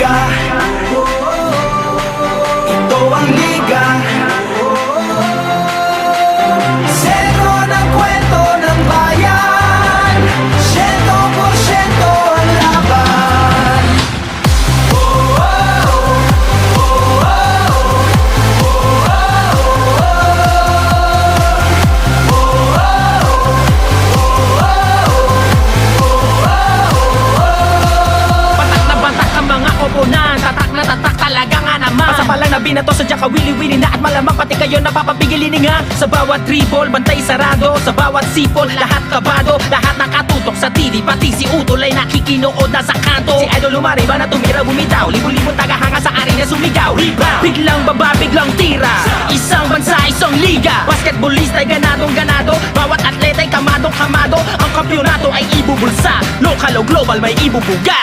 liga, ito ang liga. Sentro ng kwento ng bayan, 100% ang laban. Batak na batak ang mga koponan, tatak na tatak talaga nga naman. Pasa pa lang na binato, sadya ka wili-wili na at malamang pati kayo napapapigilin nga. Sa bawat dribble, bantay sarado, sa bawat sipol, lahat kabado. Lahat nakatutok sa TV, pati si Utol ay nakikinood na sa kanto. Si Idol lumariba na tumira bumitaw, libo-libong tagahanga sa arena sumigaw. Rebound, biglang baba, biglang tira, isang bansa, isang liga. Basketballista ay ganadong ganado, bawat atleta ay kamadong kamado. Ang kampyonato ay ibubulsa, lokal o global may ibubuga.